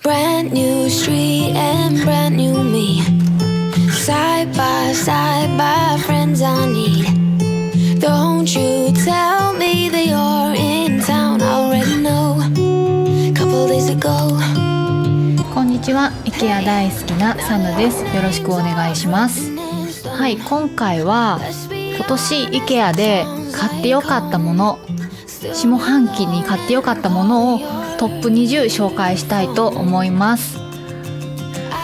Brand new street and brand new me. Side by friends I need. Don't you tell me that you're in town. I already know. Couple days ago. こんにちは、IKEA 大好きなサムです。よろしくお願いします。はい、今回は今年 IKEA で買ってよかったもの、下半期に買ってよかったものをトップ20紹介したいと思います。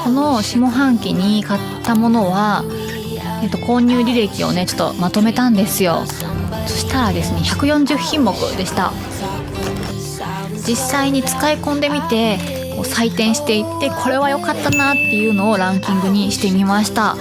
この下半期に買ったものは、購入履歴をねちょっとまとめたんですよ。そしたらですね、140品目でした。実際に使い込んでみて採点していって、これは良かったなっていうのをランキングにしてみました。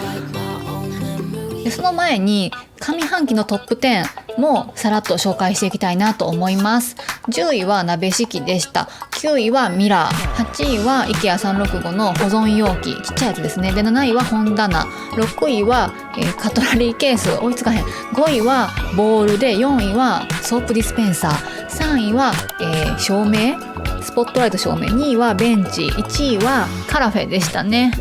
でその前に上半期のトップ10もさらっと紹介していきたいなと思います。10位は鍋敷きでした。9位はミラー、8位は IKEA365 の保存容器、ちっちゃいやつですね。で7位は本棚、6位は、カトラリーケース、追いつかへん。5位はボールで、4位はソープディスペンサー、3位は、照明、スポットライト照明、2位はベンチ、1位はカラフェでしたね。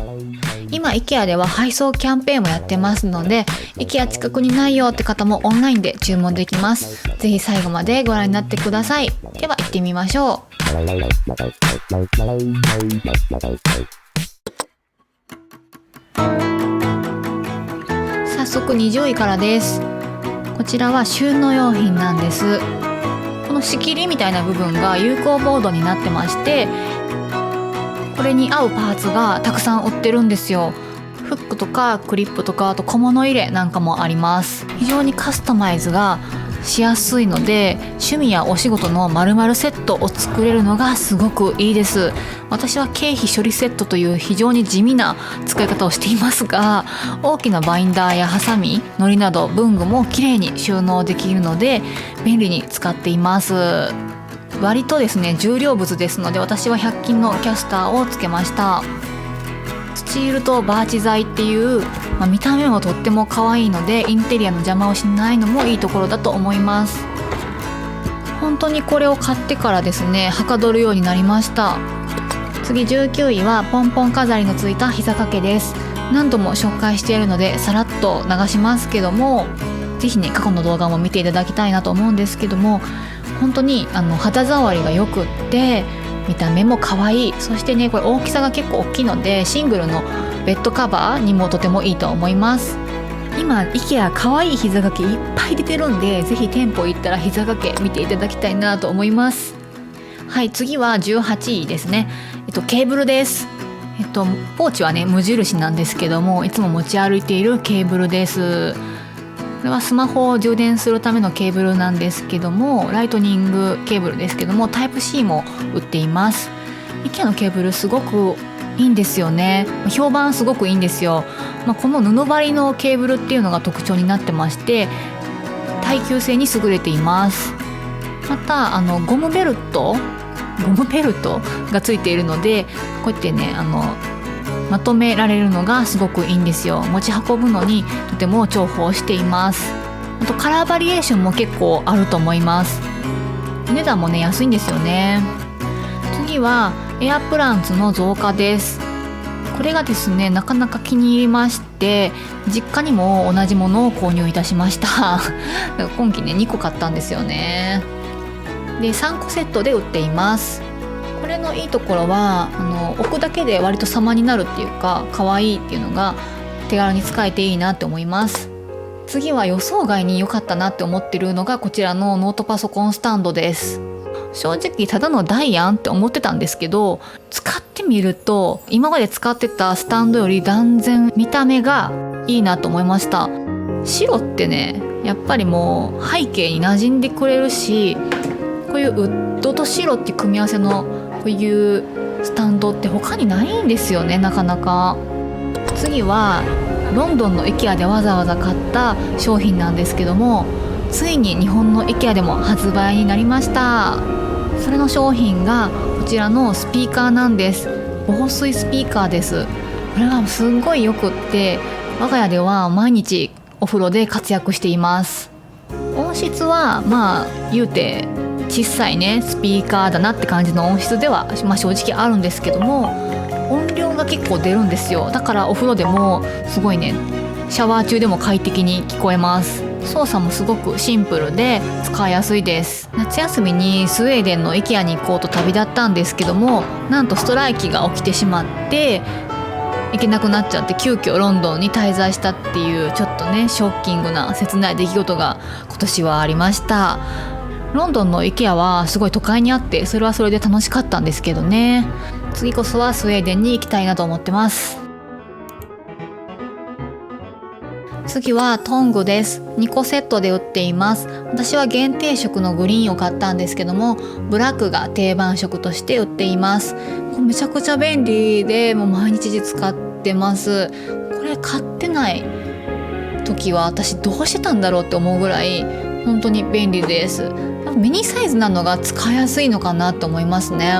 今 IKEA では配送キャンペーンもやってますので、 IKEA 近くにないよって方もオンラインで注文できます。ぜひ最後までご覧になってください。では行ってみましょう。早速20位からです。こちらは収納用品なんです。この仕切りみたいな部分が有効ボードになってまして、これに合うパーツがたくさん売ってるんですよ。フックとかクリップとか、あと小物入れなんかもあります。非常にカスタマイズがしやすいので、趣味やお仕事の〇〇セットを作れるのがすごくいいです。私は経費処理セットという非常に地味な使い方をしていますが、大きなバインダーやハサミ、糊など文具もきれいに収納できるので便利に使っています。割とですね、重量物ですので、私は100均のキャスターをつけました。スチールとバーチ材っていう、見た目もとっても可愛いので、インテリアの邪魔をしないのもいいところだと思います。本当にこれを買ってからですね、はかどるようになりました。次19位はポンポン飾りのついた膝掛けです。何度も紹介しているのでさらっと流しますけども、ぜひね過去の動画も見ていただきたいなと思うんですけども、本当に肌触りがよくって、見た目も可愛い。そしてね、これ大きさが結構大きいので、シングルのベッドカバーにもとてもいいと思います。今 IKEA 可愛い膝掛けいっぱい出てるんで、ぜひ店舗行ったら膝掛け見ていただきたいなと思います。はい、次は18位ですね。ケーブルです。ポーチはね無印なんですけども、いつも持ち歩いているケーブルです。これはスマホを充電するためのケーブルなんですけども、ライトニングケーブルですけども、タイプ C も売っています。 IKEA のケーブルすごくいいんですよね。評判すごくいいんですよ。この布張りのケーブルっていうのが特徴になってまして、耐久性に優れています。またゴムベルトがついているので、こうやってねまとめられるのがすごくいいんですよ。持ち運ぶのにとても重宝しています。あとカラーバリエーションも結構あると思います。値段もね安いんですよね。次はエアプランツの増加です。これがですねなかなか気に入りまして、実家にも同じものを購入いたしました。だから今期ね2個買ったんですよね。で3個セットで売っています。これのいいところは置くだけで割と様になるっていうか、可愛いっていうのが手軽に使えていいなって思います。次は予想外に良かったなって思ってるのがこちらのノートパソコンスタンドです。正直ただのダイヤンって思ってたんですけど、使ってみると今まで使ってたスタンドより断然見た目がいいなと思いました。白ってねやっぱりもう背景に馴染んでくれるし、こういうウッドと白っていう組み合わせのこういうスタンドって他にないんですよね、なかなか。次はロンドンの IKEA でわざわざ買った商品なんですけども、ついに日本の IKEA でも発売になりました。それの商品がこちらのスピーカーなんです。防水スピーカーです。これがすんごいよくって、我が家では毎日お風呂で活躍しています。音質は言うて小さいねスピーカーだなって感じの音質では、正直あるんですけども、音量が結構出るんですよ。だからお風呂でもすごいね、シャワー中でも快適に聞こえます。操作もすごくシンプルで使いやすいです。夏休みにスウェーデンの IKEA に行こうと旅立ったんですけども、なんとストライキが起きてしまって行けなくなっちゃって、急遽ロンドンに滞在したっていう、ちょっとねショッキングな切ない出来事が今年はありました。ロンドンの IKEA はすごい都会にあって、それはそれで楽しかったんですけどね。次こそはスウェーデンに行きたいなと思ってます。次はトングです。2個セットで売っています。私は限定色のグリーンを買ったんですけども、ブラックが定番色として売っています。これめちゃくちゃ便利で、もう毎日使ってます。これ買ってない時は私どうしてたんだろうって思うぐらい本当に便利です。ミニサイズなのが使いやすいのかなと思いますね。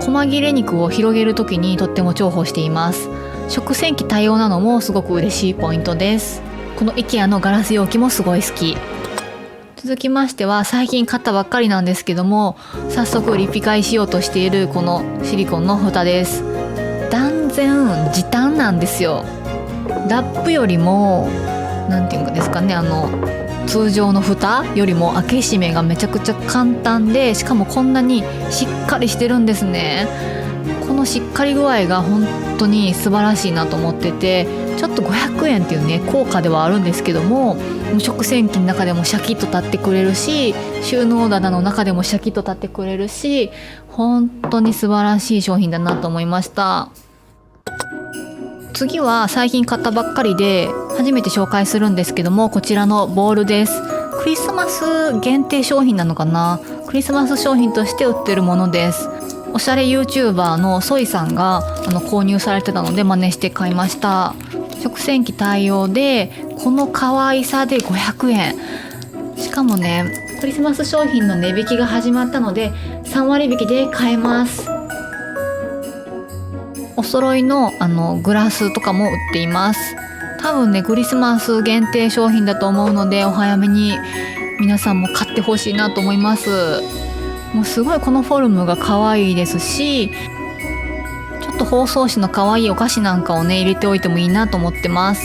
細切れ肉を広げる時にとっても重宝しています。食洗機対応なのもすごく嬉しいポイントです。この IKEA のガラス容器もすごい好き。続きましては最近買ったばっかりなんですけども、早速リピ買いしようとしているこのシリコンの蓋です。断然時短なんですよ。ラップよりもなんていうんですかね、通常の蓋よりも開け閉めがめちゃくちゃ簡単で、しかもこんなにしっかりしてるんですね。このしっかり具合が本当に素晴らしいなと思ってて、ちょっと500円っていうね高価ではあるんですけども、食洗機の中でもシャキッと立ってくれるし、収納棚の中でもシャキッと立ってくれるし、本当に素晴らしい商品だなと思いました。次は最近買ったばっかりで初めて紹介するんですけども、こちらのボールです。クリスマス限定商品なのかな、クリスマス商品として売ってるものです。おしゃれ YouTuber のソイさんが購入されてたので真似して買いました。食洗機対応でこの可愛さで500円。しかもねクリスマス商品の値引きが始まったので3割引きで買えます。お揃いのグラスとかも売っています。多分ねクリスマス限定商品だと思うので、お早めに皆さんも買ってほしいなと思います。もうすごいこのフォルムが可愛いですし、ちょっと包装紙の可愛いお菓子なんかをね入れておいてもいいなと思ってます。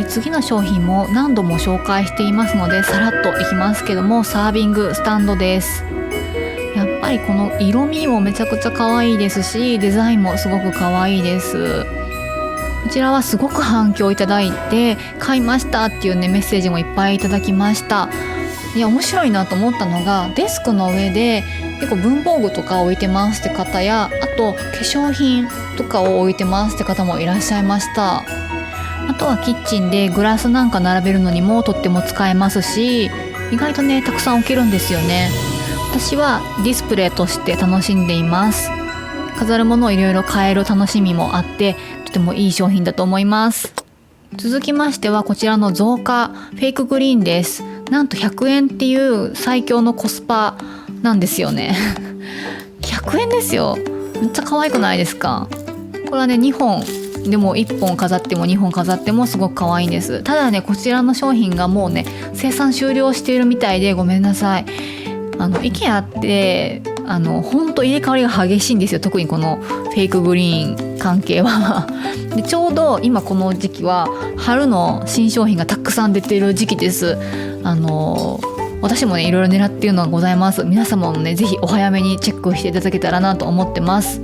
次の商品も何度も紹介していますのでさらっといきますけども、サービングスタンドです。やっぱりこの色味もめちゃくちゃ可愛いですし、デザインもすごく可愛いです。こちらはすごく反響いただいて、買いましたっていうねメッセージもいっぱいいただきました。いや面白いなと思ったのが、デスクの上で結構文房具とか置いてますって方や、あと化粧品とかを置いてますって方もいらっしゃいました。あとはキッチンでグラスなんか並べるのにもとっても使えますし、意外とねたくさん置けるんですよね。私はディスプレイとして楽しんでいます。飾るものをいろいろ変える楽しみもあって、とてもいい商品だと思います。続きましてはこちらの造花フェイクグリーンです。なんと100円っていう最強のコスパなんですよね100円ですよ。めっちゃ可愛くないですか。これはね2本でも1本飾っても2本飾ってもすごく可愛いんです。ただねこちらの商品がもうね生産終了しているみたいでごめんなさい。IKEA ってほんと入れ替わりが激しいんですよ。特にこのフェイクグリーン関係はでちょうど今この時期は春の新商品がたくさん出ている時期です。私もねいろいろ狙っているのはございます。皆様もねぜひお早めにチェックしていただけたらなと思ってます。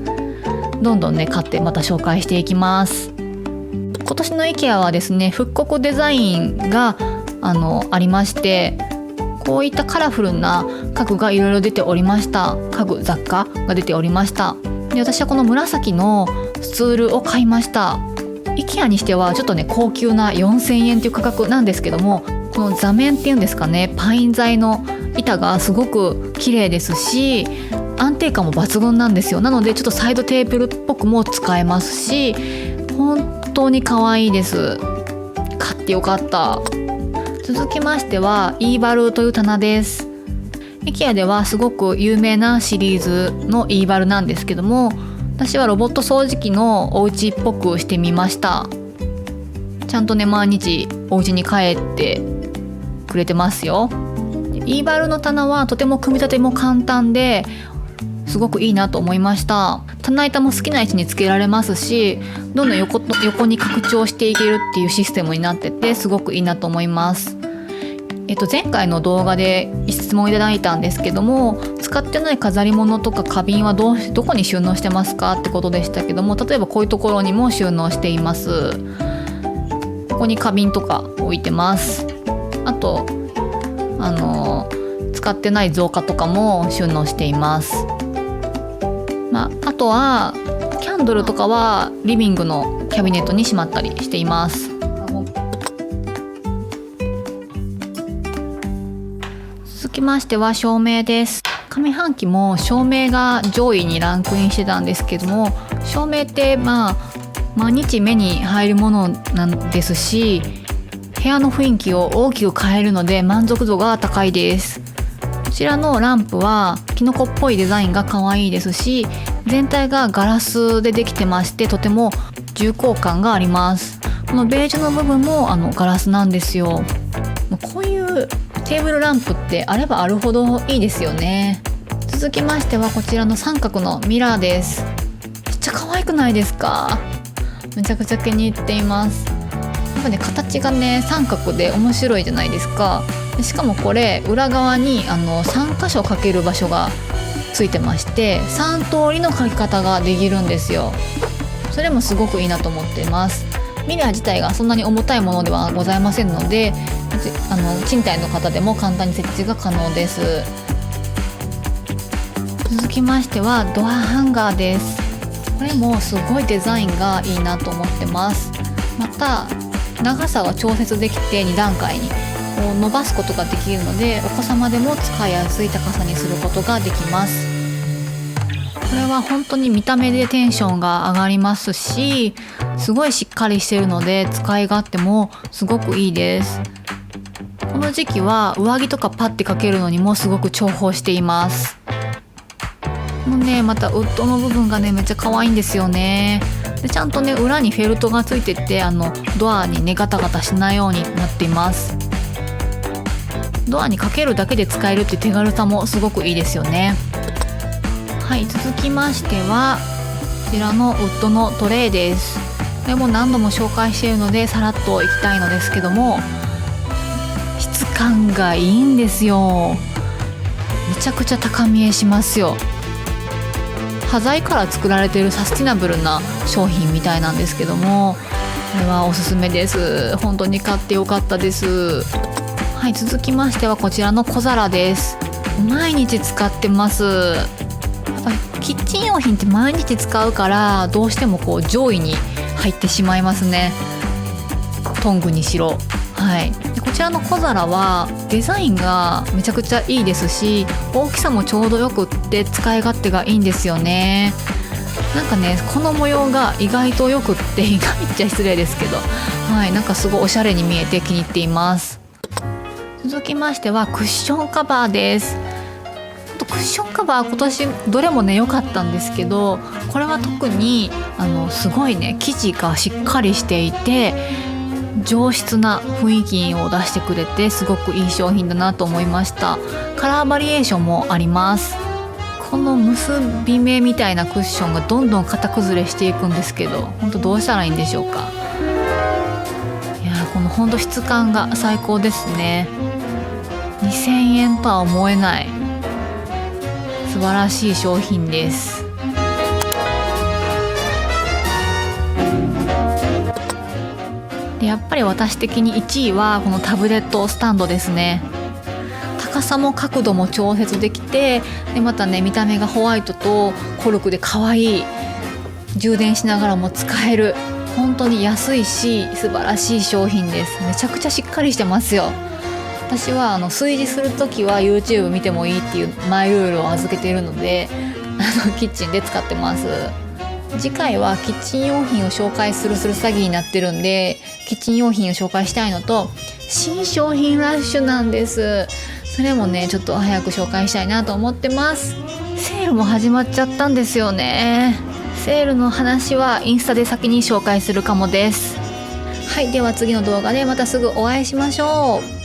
どんどんね買ってまた紹介していきます。今年の IKEA はですね復刻デザインがありまして、こういったカラフルな家具がいろいろ出ておりました。家具雑貨が出ておりました。で私はこの紫のスツールを買いました。 IKEA にしてはちょっとね高級な4000円という価格なんですけども、この座面っていうんですかね、パイン材の板がすごく綺麗ですし安定感も抜群なんですよ。なのでちょっとサイドテーブルっぽくも使えますし、本当に可愛いです。買ってよかった。続きましてはイーバルという棚です。 IKEA ではすごく有名なシリーズのイーバルなんですけども、私はロボット掃除機のお家っぽくしてみました。ちゃんとね毎日お家に帰ってくれてますよ。イーバルの棚はとても組み立ても簡単ですごくいいなと思いました。棚板も好きな位置につけられますし、どんどん横に拡張していけるっていうシステムになっててすごくいいなと思います。前回の動画で質問いただいたんですけども、使ってない飾り物とか花瓶はどこに収納してますかってことでしたけども、例えばこういうところにも収納しています。ここに花瓶とか置いてます。あと使ってない造花とかも収納しています。あとはキャンドルとかはリビングのキャビネットにしまったりしています。続きましては照明です。上半期も照明が上位にランクインしてたんですけども、照明って毎日目に入るものなんですし、部屋の雰囲気を大きく変えるので満足度が高いです。こちらのランプはキノコっぽいデザインが可愛いですし、全体がガラスでできてまして、とても重厚感があります。このベージュの部分もガラスなんですよ。こういうテーブルランプってあればあるほどいいですよね。続きましてはこちらの三角のミラーです。めっちゃ可愛くないですか？めちゃくちゃ気に入っています。やっぱね、形がね三角で面白いじゃないですか。しかもこれ裏側に3箇所かける場所がついてまして、3通りの書き方ができるんですよ。それもすごくいいなと思っています。ミラー自体がそんなに重たいものではございませんので、賃貸の方でも簡単に設置が可能です。続きましてはドアハンガーです。これもすごいデザインがいいなと思ってます。また長さが調節できて2段階に伸ばすことができるので、お子様でも使いやすい高さにすることができます。これは本当に見た目でテンションが上がりますし、すごいしっかりしているので使い勝手もすごくいいです。この時期は上着とかパッてかけるのにもすごく重宝しています。またウッドの部分がねめっちゃ可愛いんですよね。でちゃんとね裏にフェルトがついてて、ドアにねガタガタしないようになっています。ドアにかけるだけで使えるっていう手軽さもすごくいいですよね。はい、続きましてはこちらのウッドのトレイです。これも何度も紹介しているのでさらっといきたいのですけども、質感がいいんですよ。めちゃくちゃ高見えしますよ。端材から作られているサスティナブルな商品みたいなんですけども、これはおすすめです。本当に買ってよかったです。はい、続きましてはこちらの小皿です。毎日使ってます。やっぱりキッチン用品って毎日使うからどうしても上位に入ってしまいますね。トングにしろ。はい、でこちらの小皿はデザインがめちゃくちゃいいですし、大きさもちょうどよくって使い勝手がいいんですよね。なんかねこの模様が意外とよくって、意外っちゃ失礼ですけど、はい、なんかすごいおしゃれに見えて気に入っています。続きましてはクッションカバーです。クッションカバー今年どれもね良かったんですけど、これは特にすごいね生地がしっかりしていて上質な雰囲気を出してくれてすごくいい商品だなと思いました。カラーバリエーションもあります。この結び目みたいなクッションがどんどん型崩れしていくんですけど、本当どうしたらいいんでしょうか。いやこの本当質感が最高ですね。2000円とは思えない素晴らしい商品です。でやっぱり私的に1位はこのタブレットスタンドですね。高さも角度も調節できて、でまたね見た目がホワイトとコルクで可愛い、充電しながらも使える、本当に安いし素晴らしい商品です。めちゃくちゃしっかりしてますよ。私は炊事するときは YouTube 見てもいいっていうマイルールを預けているのでキッチンで使ってます。次回はキッチン用品を紹介する詐欺になってるんで、キッチン用品を紹介したいのと、新商品ラッシュなんです。それもねちょっと早く紹介したいなと思ってます。セールも始まっちゃったんですよね。セールの話はインスタで先に紹介するかもです。はい、では次の動画でまたすぐお会いしましょう。